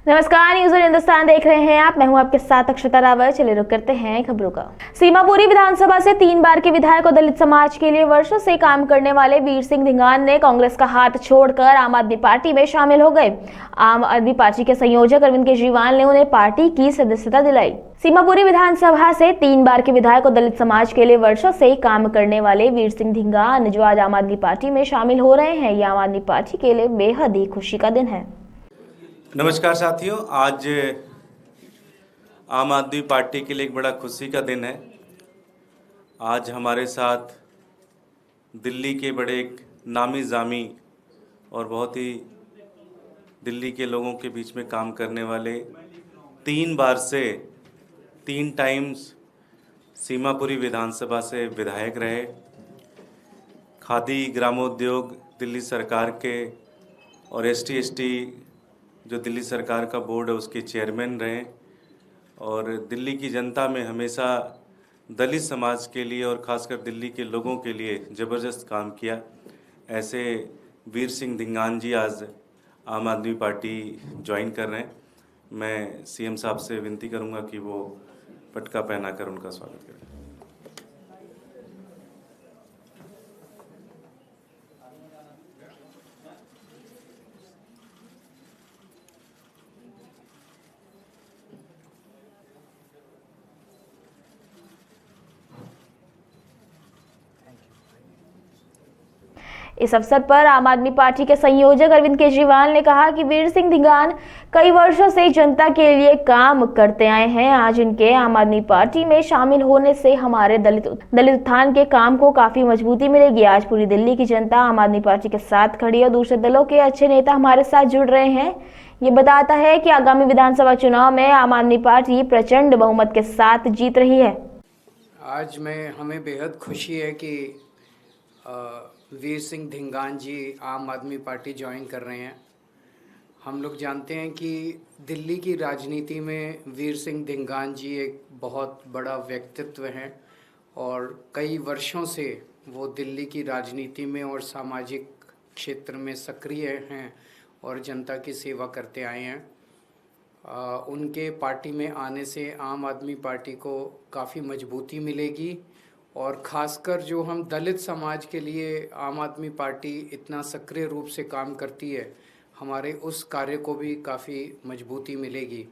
नमस्कार, न्यूज़ हिंदुस्तान देख रहे हैं आप। मैं हूं आपके साथ अक्षता रावत। चलिए रुक करते हैं खबरों का। सीमापुरी विधानसभा से 3 बार के विधायक और दलित समाज के लिए वर्षों से काम करने वाले वीर सिंह धिंगान ने कांग्रेस का हाथ छोड़कर आम आदमी पार्टी में शामिल हो गए। आम आदमी पार्टी के संयोजक अरविंद केजरीवाल ने उन्हें पार्टी की सदस्यता दिलाई। सीमापुरी विधानसभा से 3 बार के विधायक और दलित समाज के लिए वर्षों से काम करने वाले वीर सिंह धिंगान जो आज आम आदमी पार्टी में शामिल हो रहे हैं, ये आम आदमी पार्टी के लिए बेहद ही खुशी का दिन है। नमस्कार साथियों, आज आम आदमी पार्टी के लिए एक बड़ा खुशी का दिन है। आज हमारे साथ दिल्ली के बड़े एक नामी जामी और बहुत ही दिल्ली के लोगों के बीच में काम करने वाले 3 बार से 3 टाइम्स सीमापुरी विधानसभा से विधायक रहे, खादी ग्रामोद्योग दिल्ली सरकार के और ST जो दिल्ली सरकार का बोर्ड है उसके चेयरमैन रहे और दिल्ली की जनता में हमेशा दलित समाज के लिए और ख़ासकर दिल्ली के लोगों के लिए ज़बरदस्त काम किया। ऐसे वीर सिंह धिंगान जी आज आम आदमी पार्टी ज्वाइन कर रहे हैं। मैं CM साहब से विनती करूंगा कि वो पटका पहनाकर उनका स्वागत करें। इस अवसर पर आम आदमी पार्टी के संयोजक अरविंद केजरीवाल ने कहा कि वीर सिंह धिंगान कई वर्षों से जनता के लिए काम करते आए हैं। आज इनके आम आदमी पार्टी में शामिल होने से हमारे दलित उत्थान के काम को काफी मजबूती मिलेगी। आज पूरी दिल्ली की जनता आम आदमी पार्टी के साथ खड़ी है और दूसरे दलों के अच्छे नेता हमारे साथ जुड़ रहे हैं। ये बताता है कि आगामी विधानसभा चुनाव में आम आदमी पार्टी प्रचंड बहुमत के साथ जीत रही है। आज हमें बेहद खुशी है कि वीर सिंह धिंगान जी आम आदमी पार्टी ज्वाइन कर रहे हैं। हम लोग जानते हैं कि दिल्ली की राजनीति में वीर सिंह धिंगान जी एक बहुत बड़ा व्यक्तित्व हैं और कई वर्षों से वो दिल्ली की राजनीति में और सामाजिक क्षेत्र में सक्रिय हैं और जनता की सेवा करते आए हैं। उनके पार्टी में आने से आम आदमी पार्टी को काफ़ी मजबूती मिलेगी और ख़ासकर जो हम दलित समाज के लिए आम आदमी पार्टी इतना सक्रिय रूप से काम करती है, हमारे उस कार्य को भी काफ़ी मजबूती मिलेगी।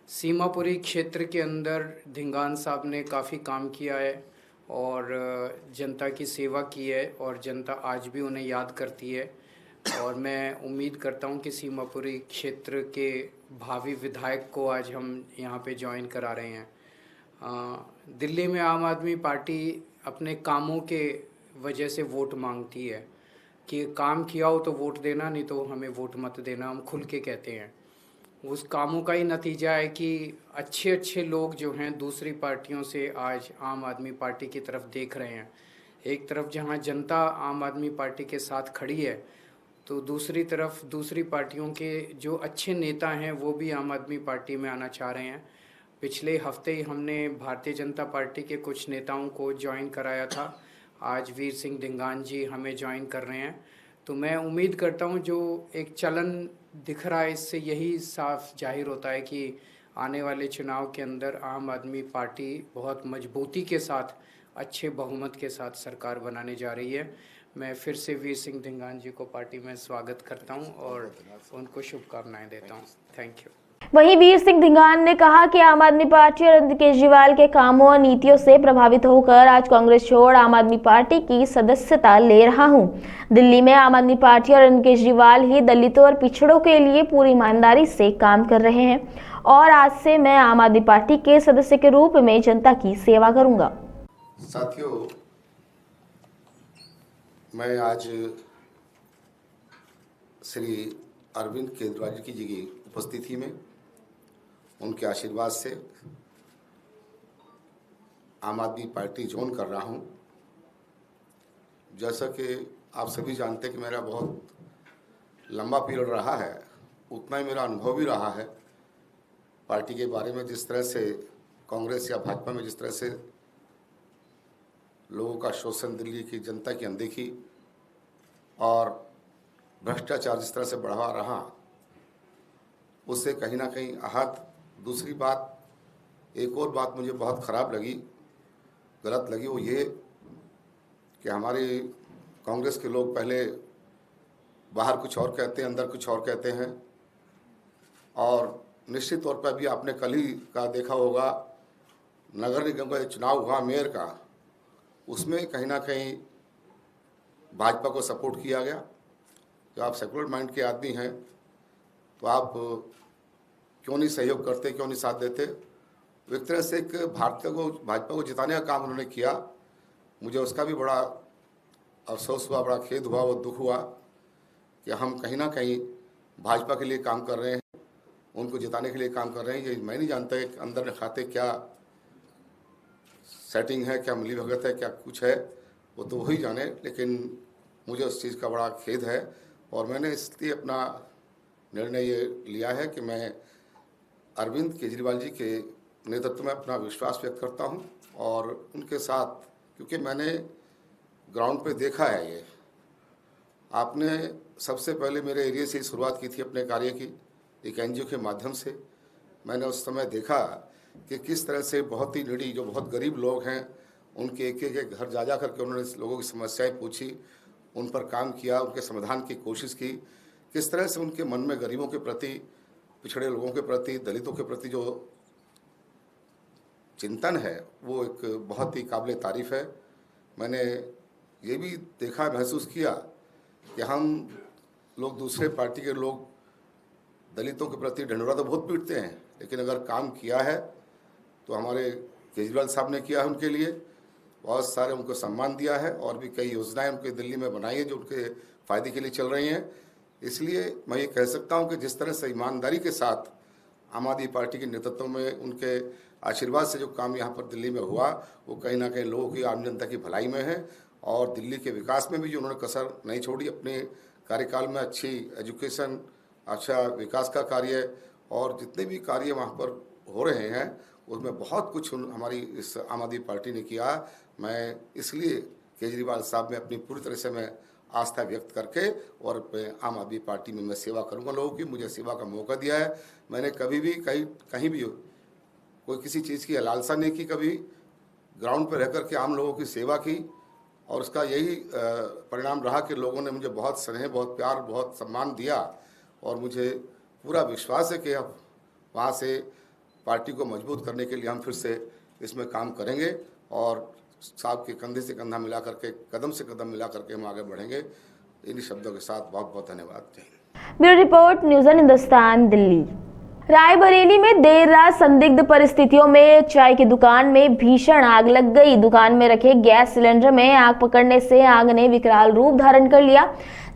सीमापुरी क्षेत्र के अंदर धिंगान साहब ने काफ़ी काम किया है और जनता की सेवा की है और जनता आज भी उन्हें याद करती है और मैं उम्मीद करता हूं कि सीमापुरी क्षेत्र के भावी विधायक को आज हम यहां पे ज्वाइन करा रहे हैं। दिल्ली में आम आदमी पार्टी अपने कामों के वजह से वोट मांगती है कि काम किया हो तो वोट देना, नहीं तो हमें वोट मत देना, हम खुल के कहते हैं। उस कामों का ही नतीजा है कि अच्छे अच्छे लोग जो हैं दूसरी पार्टियों से आज आम आदमी पार्टी की तरफ देख रहे हैं। एक तरफ जहां जनता आम आदमी पार्टी के साथ खड़ी है तो दूसरी तरफ दूसरी पार्टियों के जो अच्छे नेता हैं वो भी आम आदमी पार्टी में आना चाह रहे हैं। पिछले हफ्ते ही हमने भारतीय जनता पार्टी के कुछ नेताओं को ज्वाइन कराया था। आज वीर सिंह धिंगान जी हमें ज्वाइन कर रहे हैं। तो मैं उम्मीद करता हूं जो एक चलन दिख रहा है इससे यही साफ जाहिर होता है कि आने वाले चुनाव के अंदर आम आदमी पार्टी बहुत मजबूती के साथ अच्छे बहुमत के साथ सरकार बनाने जा रही है। मैं फिर से वीर सिंह धिंगान जी को पार्टी में स्वागत करता हूं और उनको शुभकामनाएं देता हूं। Thank you. वहीं वीर सिंह धिंगान ने कहा कि आम आदमी पार्टी और अरविंद केजरीवाल के कामों और नीतियों से प्रभावित होकर आज कांग्रेस छोड़ आम आदमी पार्टी की सदस्यता ले रहा हूं। दिल्ली में आम आदमी पार्टी और अरविंद केजरीवाल ही दलितों और पिछड़ों के लिए पूरी ईमानदारी से काम कर रहे हैं और आज से मैं आम आदमी पार्टी के सदस्य के रूप में जनता की सेवा करूंगा। साथियों, मैं आज श्री अरविंद केजरीवाल जी की उपस्थिति में उनके आशीर्वाद से आम आदमी पार्टी ज्वाइन कर रहा हूं। जैसा कि आप सभी जानते हैं कि मेरा बहुत लंबा पीरियड रहा है, उतना ही मेरा अनुभव भी रहा है पार्टी के बारे में। जिस तरह से कांग्रेस या भाजपा में जिस तरह से लोगों का शोषण, दिल्ली की जनता की अनदेखी और भ्रष्टाचार जिस तरह से बढ़ा रहा, उससे कहीं ना कहीं आहत। दूसरी बात, एक और बात मुझे बहुत ख़राब लगी, गलत लगी, वो ये कि हमारे कांग्रेस के लोग पहले बाहर कुछ और कहते हैं, अंदर कुछ और कहते हैं। और निश्चित तौर पर अभी आपने कल ही का देखा होगा, नगर निगम का चुनाव हुआ मेयर का, उसमें कहीं ना कहीं भाजपा को सपोर्ट किया गया। जब आप सेकुलर माइंड के आदमी हैं तो आप क्यों नहीं सहयोग करते, क्यों नहीं साथ देते। एक तरह से एक भाजपा को जिताने का काम उन्होंने किया। मुझे उसका भी बड़ा अफसोस हुआ, बड़ा खेद हुआ, वो दुख हुआ कि हम कहीं ना कहीं भाजपा के लिए काम कर रहे हैं, उनको जिताने के लिए काम कर रहे हैं। ये मैं नहीं जानता कि अंदर न खाते क्या सेटिंग है, क्या मिली भगत है, क्या कुछ है, वो तो वही जाने। लेकिन मुझे उस चीज़ का बड़ा खेद है और मैंने इसलिए अपना निर्णय ये लिया है कि मैं अरविंद केजरीवाल जी के नेतृत्व में अपना विश्वास व्यक्त करता हूं और उनके साथ, क्योंकि मैंने ग्राउंड पे देखा है। ये आपने सबसे पहले मेरे एरिया से शुरुआत की थी अपने कार्य की, एक एनजीओ के माध्यम से। मैंने उस समय देखा कि किस तरह से बहुत ही नीडी, जो बहुत गरीब लोग हैं, उनके एक एक घर जा करके उन्होंने लोगों की समस्याएं पूछी, उन पर काम किया, उनके समाधान की कोशिश की। किस तरह से उनके मन में गरीबों के प्रति, पिछड़े लोगों के प्रति, दलितों के प्रति जो चिंतन है, वो एक बहुत ही काबिल तारीफ़ है। मैंने ये भी देखा, महसूस किया कि हम लोग, दूसरे पार्टी के लोग दलितों के प्रति ढंढोरा तो बहुत पीटते हैं, लेकिन अगर काम किया है तो हमारे केजरीवाल साहब ने किया है उनके लिए, बहुत सारे उनको सम्मान दिया है और भी कई योजनाएं उनके दिल्ली में बनाई है जो उनके फ़ायदे के लिए चल रही हैं। इसलिए मैं ये कह सकता हूं कि जिस तरह से ईमानदारी के साथ आम आदमी पार्टी के नेतृत्व में, उनके आशीर्वाद से जो काम यहाँ पर दिल्ली में हुआ, वो कहीं ना कहीं लोगों की, आम जनता की भलाई में है। और दिल्ली के विकास में भी जो उन्होंने कसर नहीं छोड़ी अपने कार्यकाल में, अच्छी एजुकेशन, अच्छा विकास का कार्य और जितने भी कार्य वहाँ पर हो रहे हैं, उसमें बहुत कुछ हमारी इस आम आदमी पार्टी ने किया। मैं इसलिए केजरीवाल साहब में अपनी पूरी तरह से मैं आस्था व्यक्त करके और आम आदमी पार्टी में मैं सेवा करूंगा। लोगों की मुझे सेवा का मौका दिया है। मैंने कभी भी कहीं भी कोई किसी चीज़ की लालसा नहीं की, कभी ग्राउंड पर रहकर के आम लोगों की सेवा की और उसका यही परिणाम रहा कि लोगों ने मुझे बहुत स्नेह, बहुत प्यार, बहुत सम्मान दिया और मुझे पूरा विश्वास है कि अब वहाँ से पार्टी को मजबूत करने के लिए हम फिर से इसमें काम करेंगे और साहब के कंधे से कंधा मिला करके, कदम से कदम मिला करके हम आगे बढ़ेंगे। इन्हीं शब्दों के साथ बहुत बहुत धन्यवाद। जय Hind. Bureau report, news on Hindustan, Delhi. Raebareli में देर रात संदिग्ध परिस्थितियों में चाय की दुकान में भीषण आग लग गई। दुकान में रखे गैस सिलेंडर में आग पकड़ने से आग ने विकराल रूप धारण कर लिया,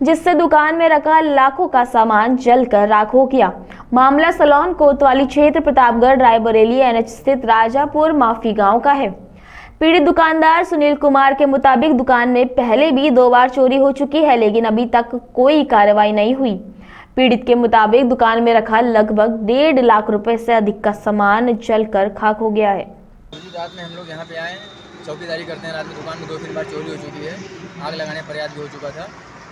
जिससे दुकान में रखा लाखों का सामान जलकर राख हो गया। मामला सलोन कोतवाली क्षेत्र, प्रतापगढ़, रायबरेली एनएच स्थित राजापुर माफी गांव का है। पीड़ित दुकानदार सुनील कुमार के मुताबिक दुकान में पहले भी 2 बार चोरी हो चुकी है, लेकिन अभी तक कोई कार्रवाई नहीं हुई। पीड़ित के मुताबिक दुकान में रखा लगभग 1.5 लाख रुपए से अधिक का सामान जलकर खाक हो गया है। रात में हम लोग यहाँ पे आए, चौकीदारी करते हैं। रात में दुकान में 2-3 बार चोरी हो चुकी है, आग लगाने का प्रयास भी हो चुका था।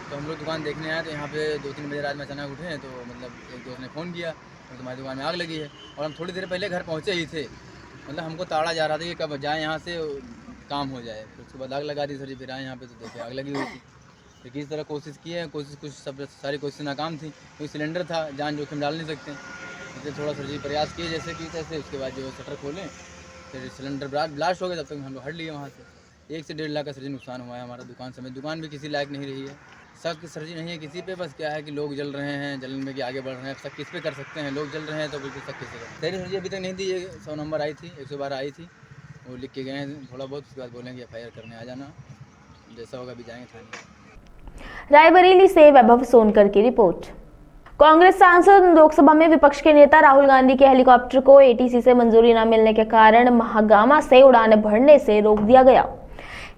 तो हम लोग दुकान देखने आए तो यहाँ पे 2-3 बजे रात में अचानक उठे हैं, तो मतलब एक दोस्त ने फ़ोन किया तो तुम्हारी दुकान में आग लगी है। और हम थोड़ी देर पहले घर पहुँचे ही थे, मतलब हमको ताड़ा जा रहा था कि कब जाए यहाँ से काम हो जाए। फिर उसके बाद आग लगा दी सर जी। फिर आए यहाँ पे तो देखे आग लगी हुई थी। फिर किसी तरह कोशिश की है, कुछ सब सारी कोशिश नाकाम थी, क्योंकि सिलेंडर था, जान जोखिम डाल नहीं सकते। इसलिए थोड़ा सर जी प्रयास किए जैसे कि तैसे। उसके बाद जो शटर खोलें, फिर सिलेंडर ब्लास्ट हो गया। तब तक हम लोग हट लिए वहाँ से। 1 से 1.5 लाख का सर जी नुकसान हुआ है हमारा दुकान समेत। दुकान भी किसी लायक नहीं रही है। शक सर जी नहीं है किसी पे, बस क्या है कि लोग जल रहे हैं, जलन में कि आगे बढ़ रहे हैं। शक किस पे कर सकते हैं? लोग जल रहे हैं तो बिल्कुल शक किससे करें। सर जी अभी तक नहीं दी। 100 नंबर आई थी, 112 आई थी, वो लिख के गए हैं थोड़ा बहुत। उसके बाद बोलेंगे FIR करने आ जाना, जैसा होगा अभी जाएंगे थाने। रायबरेली से वैभव सोनकर की रिपोर्ट। कांग्रेस सांसद लोकसभा में विपक्ष के नेता राहुल गांधी के हेलीकॉप्टर को ATC से मंजूरी न मिलने के कारण महागामा से उड़ानें भरने से रोक दिया गया।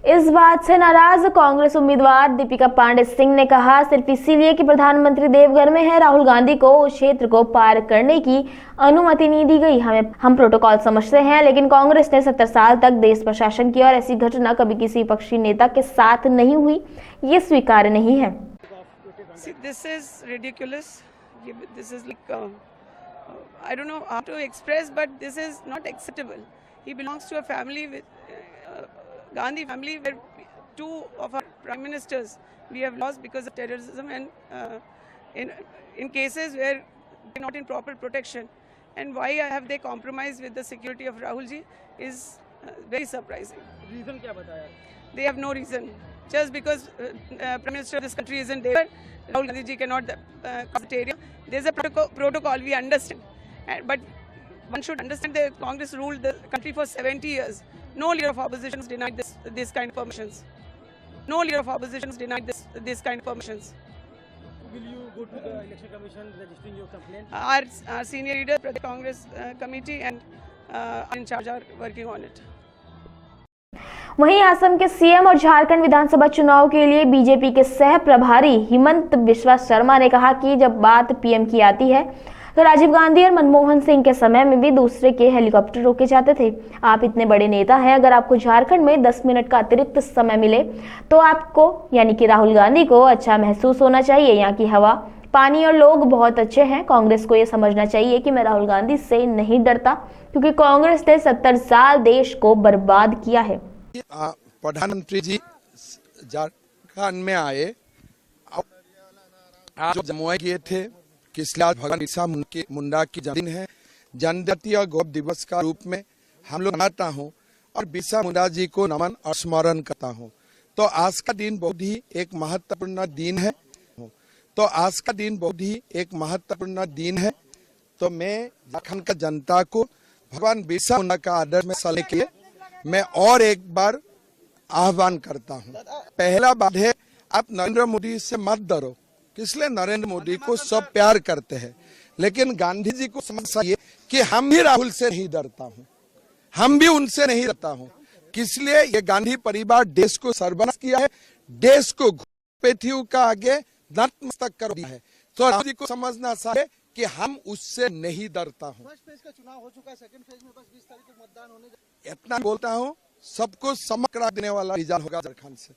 इस बात से नाराज कांग्रेस उम्मीदवार दीपिका पांडे सिंह ने कहा, सिर्फ इसीलिए कि प्रधानमंत्री देवघर में है, राहुल गांधी को उस क्षेत्र को पार करने की अनुमति नहीं दी गई। हम प्रोटोकॉल समझते हैं, लेकिन कांग्रेस ने 70 साल तक देश पर शासन किया और ऐसी घटना कभी किसी विपक्षी नेता के साथ नहीं हुई। ये स्वीकार्य नहीं है। See, this is ridiculous. This is like I don't know how to express, but this is not acceptable. He belongs to a family with Gandhi family where two of our prime ministers we have lost because of terrorism and in cases where they're not in proper protection. And why have they compromised with the security of Rahul ji is very surprising. Reason क्या बताया? They have no reason. Just because Prime Minister of this country isn't there, Rahul Gandhi ji cannot cross the area. There's a protocol, we understand. But one should understand that Congress ruled the country for 70 years. No leader of opposition has denied this kind of permissions. No leader of opposition has denied this kind of permissions. Will you go to the election commission registering your complaint? Our senior leader, Pradesh Congress committee and in charge are working on it. वहीं असम के CM और झारखंड विधानसभा चुनाव के लिए BJP के सह प्रभारी हिमंत बिस्वा शर्मा ने कहा कि जब बात पीएम की आती है तो राजीव गांधी और मनमोहन सिंह के समय में भी दूसरे के हेलीकॉप्टर रोके जाते थे। आप इतने बड़े नेता हैं, अगर आपको झारखंड में 10 मिनट का अतिरिक्त समय मिले तो आपको यानी कि राहुल गांधी को अच्छा महसूस होना चाहिए। यहाँ की हवा, पानी और लोग बहुत अच्छे हैं। कांग्रेस को यह समझना चाहिए कि मैं राहुल गांधी से नहीं डरता, क्योंकि कांग्रेस ने 70 साल देश को बर्बाद किया है। प्रधानमंत्री जी झारखंड में आए, आज जमुई किए थे कि आज भगवान बिरसा मुंडा की जन्मदिन है। जनजातीय गौरव दिवस का रूप में हम लोग मनाता हूँ और बिरसा मुंडा जी को नमन और स्मरण करता हूँ। तो आज का दिन बहुत ही एक महत्वपूर्ण दिन है। तो मैं झारखंड का जनता को भगवान बिरसा मुंडा का आदर में चलने के लिए मैं और एक बार आह्वान करता हूँ। पहला बात है, आप नरेंद्र मोदी से मत डरो, इसलिए नरेंद्र मोदी को सब प्यार करते हैं, लेकिन गांधी जी को समझ चाहिए कि हम भी राहुल से नहीं डरता हूँ, हम भी उनसे नहीं डरता हूँ। इसलिए ये गांधी परिवार देश को सर्वनाश किया है, देश को पृथ्वी का आगे नतमस्तक कर दिया है। तो राहुल जी को समझना चाहिए कि हम उससे नहीं डरता हूँ। फर्स्ट फेज का चुनाव हो चुका है, सेकंड फेज में बस 20 तारीख को मतदान होने इतना बोलता हूँ, सबको समझ करा देने वाला रिजल्ट होगा झारखंड से,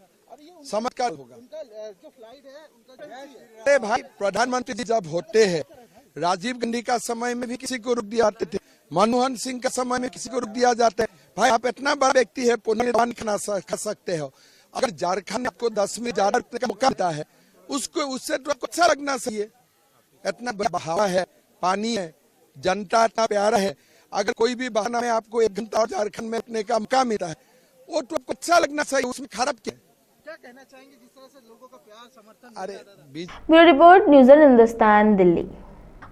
समझ कर होगा। उनका जो फ्लाइट है उनका अरे भाई, प्रधानमंत्री जी जब होते हैं, राजीव गांधी का समय में भी किसी को रोक दिया जाते थे, मनमोहन सिंह का समय में किसी को रोक दिया जाता है। भाई आप इतना बड़ा व्यक्ति है, पुनर्निर्माण खा सकते हो। अगर झारखंड आपको 10 में ज्यादा का मौका मिलता है, उसको उससे तो आपको अच्छा लगना चाहिए। इतना बहावा है, पानी है, जनता इतना प्यारा है। अगर कोई भी बहाना में आपको 1 घंटा और झारखंड में रखने का मौका मिलता है, वो तो आपको अच्छा लगना चाहिए, उसमें खराब क्या? क्या कहना चाहेंगे जिस तरह से लोगों का प्यार समर्थन? अरे bureau report, news Hindustan, Delhi.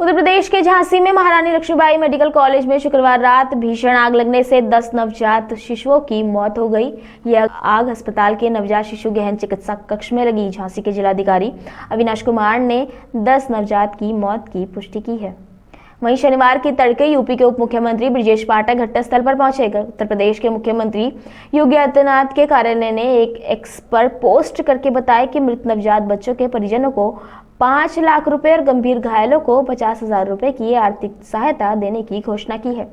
Uttar Pradesh के झांसी में महारानी लक्ष्मीबाई मेडिकल कॉलेज में शुक्रवार रात भीषण आग लगने से 10 नवजात शिशुओं की मौत हो गई। यह आग अस्पताल के नवजात शिशु गहन चिकित्सा कक्ष में लगी। झांसी के जिलाधिकारी अविनाश कुमार ने 10 नवजात की मौत की पुष्टि की है। वहीं शनिवार की तड़के यूपी के उप मुख्यमंत्री ब्रजेश पाठक घटनास्थल पर पहुंचे। उत्तर प्रदेश के मुख्यमंत्री योगी आदित्यनाथ के कार्यालय ने एक एक्स पर पोस्ट करके बताया कि मृत नवजात बच्चों के परिजनों को 5 लाख रुपए और गंभीर घायलों को 50,000 रुपए की आर्थिक सहायता देने की घोषणा की है।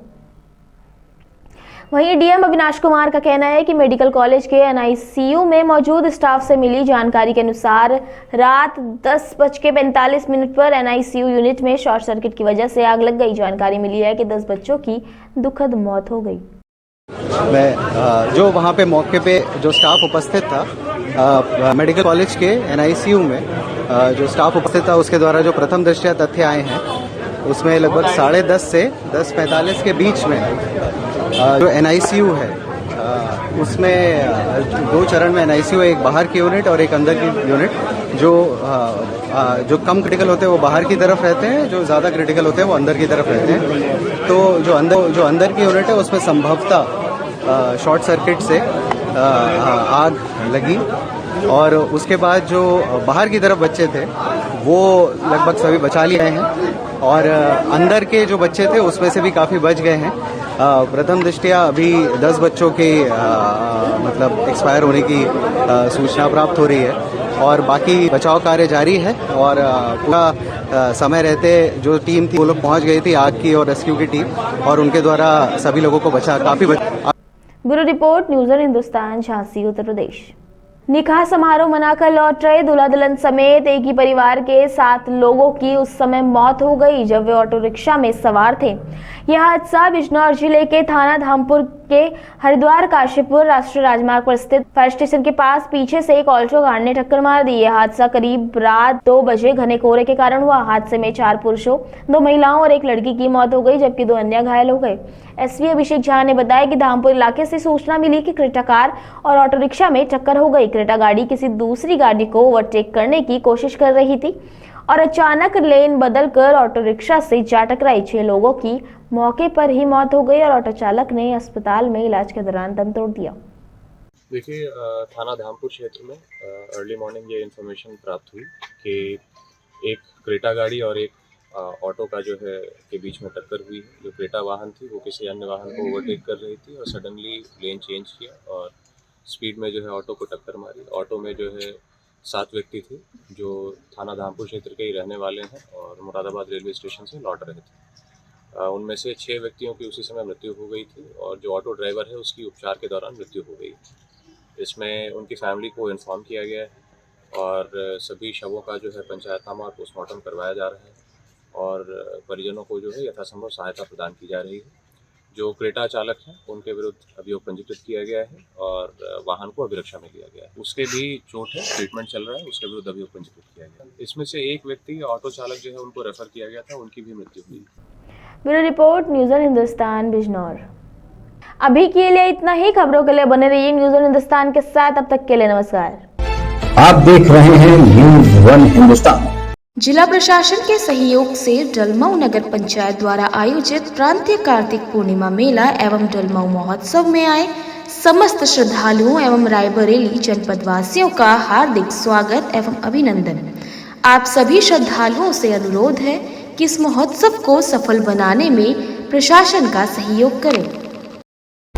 वहीं डीएम अविनाश कुमार का कहना है कि मेडिकल कॉलेज के एनआईसीयू में मौजूद स्टाफ से मिली जानकारी के अनुसार रात 10:45 पर एनआईसीयू यूनिट में शॉर्ट सर्किट की वजह से आग लग गई। जानकारी मिली है कि 10 बच्चों की दुखद मौत हो गई। मैं जो वहाँ पे मौके पे जो स्टाफ उपस्थित था मेडिकल कॉलेज के एनआईसीयू में जो स्टाफ उपस्थित था, उसके द्वारा जो प्रथम दृष्टया तथ्य आए हैं, उसमें लगभग 10:30 से 10:45 के बीच में जो एनआईसीयू है उसमें 2 चरण में एनआईसीयू है, एक बाहर की यूनिट और एक अंदर की यूनिट। जो कम क्रिटिकल होते हैं वो बाहर की तरफ रहते हैं, जो ज़्यादा क्रिटिकल होते हैं वो अंदर की तरफ रहते हैं। तो जो अंदर की यूनिट है उसमें संभवतः शॉर्ट सर्किट से आग लगी, और उसके बाद जो बाहर की तरफ बच्चे थे वो लगभग सभी बचा लिए हैं, और अंदर के जो बच्चे थे उसमें से भी काफ़ी बच गए हैं। प्रथम दृष्टया अभी 10 बच्चों के मतलब एक्सपायर होने की सूचना प्राप्त हो रही है, और बाकी बचाव कार्य जारी है। और पूरा समय रहते जो टीम थी वो लोग पहुंच गई थी, आग की और रेस्क्यू की टीम, और उनके द्वारा सभी लोगों को बचा काफ़ी bureau report, news Hindustan, Jhansi, Uttar Pradesh. निकाह समारोह मनाकर लौट रहे दूल्हा दुल्हन समेत एक ही परिवार के 7 लोगों की उस समय मौत हो गई जब वे ऑटो रिक्शा में सवार थे। यह हादसा बिजनौर जिले के थाना धामपुर के हरिद्वार काशीपुर राष्ट्रीय राजमार्ग पर स्थित फायर स्टेशन के पास पीछे से एक ऑल्टो कार ने टक्कर मार दी। यह हादसा करीब रात 2 बजे घने कोहरे के कारण हुआ। हादसे में 4 पुरुषों, 2 महिलाओं और 1 लड़की की मौत हो गई जबकि 2 अन्य घायल हो गए। एसपी अभिषेक झा ने बताया कि धामपुर इलाके से सूचना मिली कि क्रेटा कार और ऑटो रिक्शा में टक्कर हो गई। क्रेटा गाड़ी किसी दूसरी गाड़ी को ओवरटेक करने की कोशिश कर रही थी और अचानक लेन बदलकर ऑटो रिक्शा से जा टकराई। 6 लोगों की मौके पर ही मौत हो गई और ऑटो चालक ने अस्पताल में इलाज के दौरान दम तोड़ दिया। देखिए, थाना धामपुर क्षेत्र में अर्ली मॉर्निंग ये इन्फॉर्मेशन प्राप्त हुई कि एक क्रेटा गाड़ी और एक ऑटो का जो है के बीच में टक्कर हुई है। जो क्रेटा वाहन थी वो किसी अन्य वाहन को ओवरटेक कर रही थी और सडनली लेन चेंज किया और स्पीड में जो है ऑटो को टक्कर मारी। ऑटो में जो है 7 व्यक्ति थे जो थाना धामपुर क्षेत्र के ही रहने वाले हैं और मुरादाबाद रेलवे स्टेशन से लौट रहे थे। उनमें से 6 व्यक्तियों की उसी समय मृत्यु हो गई थी और जो ऑटो ड्राइवर है उसकी उपचार के दौरान मृत्यु हो गई। इसमें उनकी फैमिली को इन्फॉर्म किया गया है और सभी शवों का जो है पंचायतनामा और पोस्टमार्टम करवाया जा रहा है और परिजनों को जो है यथासंभव सहायता प्रदान की जा रही है। जो क्रेटा चालक हैं उनके विरुद्ध अभियोग पंजीकृत किया गया है और वाहन को अभिरक्षा में लिया गया है। उसके भी चोट है, ट्रीटमेंट चल रहा है, उसके विरुद्ध अभियोग पंजीकृत किया गया है। इसमें से एक व्यक्ति ऑटो चालक जो है उनको रेफर किया गया था, उनकी भी मृत्यु हुई। Bureau report, news on Hindustan, Bijnor. अभी के लिए इतना ही। खबरों के लिए बने रहिए न्यूज़ ऑन हिंदुस्तान के साथ। अब तक के लिए नमस्कार। आप देख रहे हैं न्यूज़ वन हिंदुस्तान। जिला प्रशासन के सहयोग से डलमऊ नगर पंचायत द्वारा आयोजित प्रांतीय कार्तिक पूर्णिमा मेला एवं डलमऊ महोत्सव में आए समस्त श्रद्धालुओं एवं रायबरेली जनपद वासियों का हार्दिक स्वागत एवं अभिनंदन। आप सभी श्रद्धालुओं से अनुरोध है कि इस महोत्सव को सफल बनाने में प्रशासन का सहयोग करें।